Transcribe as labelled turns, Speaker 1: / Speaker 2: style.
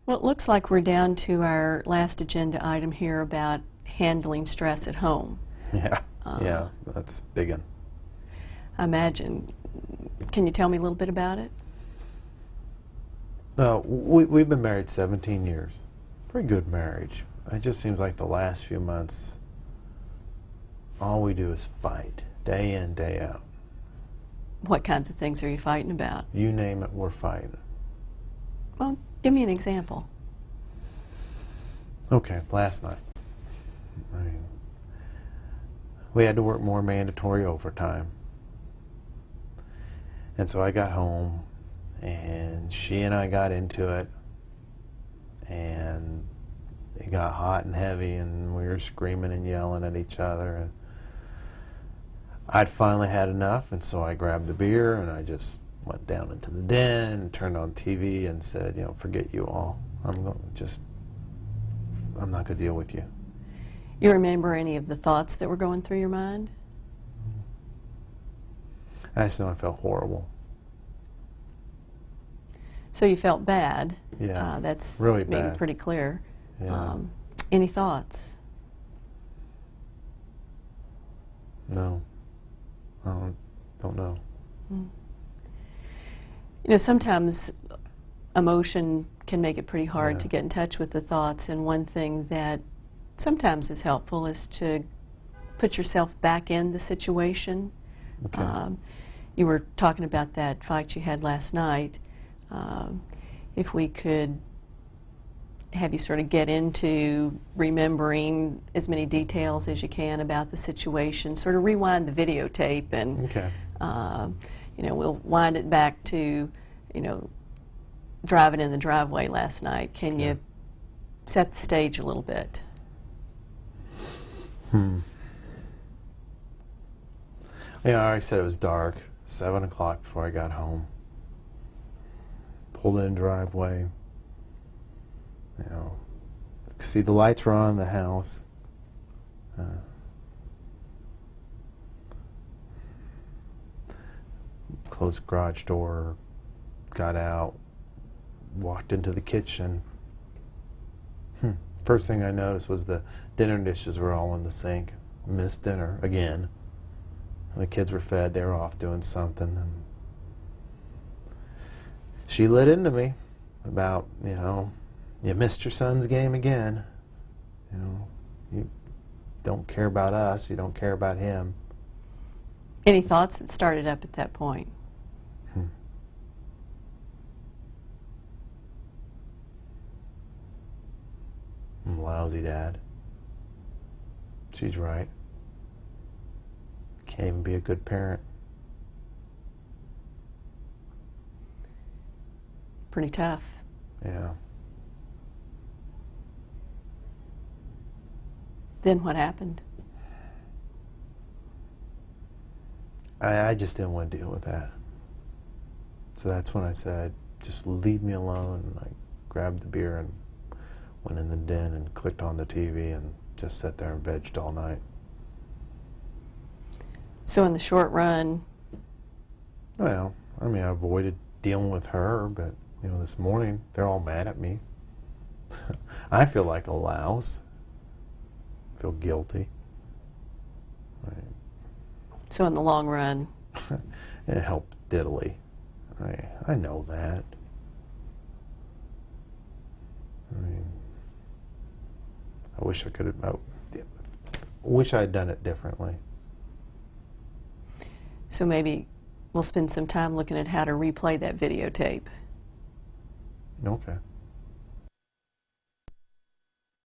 Speaker 1: Well, it looks like we're down to our last agenda item here about handling stress at home.
Speaker 2: Yeah, yeah, that's big one.
Speaker 1: I imagine. Can you tell me a little bit about it?
Speaker 2: We've been married 17 years. Pretty good marriage. It just seems like the last few months, all we do is fight, day in, day out.
Speaker 1: What kinds of things are you fighting about?
Speaker 2: You name it, we're fighting.
Speaker 1: Well, give me an example.
Speaker 2: Okay, last night. We had to work more mandatory overtime. And so I got home, and she and I got into it, and it got hot and heavy, and we were screaming and yelling at each other. And I'd finally had enough, and so I grabbed a beer, and I just went down into the den and turned on TV and said, you know, forget you all. I'm not going to deal with you.
Speaker 1: You remember any of the thoughts that were going through your mind?
Speaker 2: I just know I felt horrible.
Speaker 1: So you felt bad.
Speaker 2: Yeah,
Speaker 1: that's
Speaker 2: really
Speaker 1: being
Speaker 2: bad.
Speaker 1: pretty clear.
Speaker 2: Yeah.
Speaker 1: Any thoughts?
Speaker 2: No. I don't know.
Speaker 1: You know, sometimes emotion can make it pretty hard to get in touch with the thoughts, and one thing that sometimes is helpful is to put yourself back in the situation.
Speaker 2: Okay.
Speaker 1: You were talking about that fight you had last night. If we could have you sort of get into remembering as many details as you can about the situation, sort of rewind the videotape, and
Speaker 2: Okay.
Speaker 1: you know, we'll wind it back to, you know, driving in the driveway last night. Can you set the stage a little bit?
Speaker 2: Yeah, I already said it was dark. 7 o'clock before I got home. Pulled in the driveway. You know, see the lights were on in the house. Closed the garage door, got out, walked into the kitchen. First thing I noticed was the dinner dishes were all in the sink. Missed dinner again. The kids were fed, they were off doing something. And she lit into me about, you know, you missed your son's game again. You know, you don't care about us, you don't care about him.
Speaker 1: Any thoughts that started up at that point?
Speaker 2: I'm a lousy dad. She's right. Can't even be a good parent.
Speaker 1: Pretty tough.
Speaker 2: Yeah.
Speaker 1: Then what happened?
Speaker 2: I just didn't want to deal with that. So that's when I said, just leave me alone. And I grabbed the beer and went in the den and clicked on the TV and just sat there and vegged all night.
Speaker 1: So in the short run,
Speaker 2: Well, I mean, I avoided dealing with her, but, you know, this morning, they're all mad at me. I feel like a louse. I feel guilty.
Speaker 1: so in the long run,
Speaker 2: It helped diddly. I know that. I mean, I wish I could have. I wish I had done it differently.
Speaker 1: so maybe we'll spend some time looking at how to replay that videotape.
Speaker 2: Okay.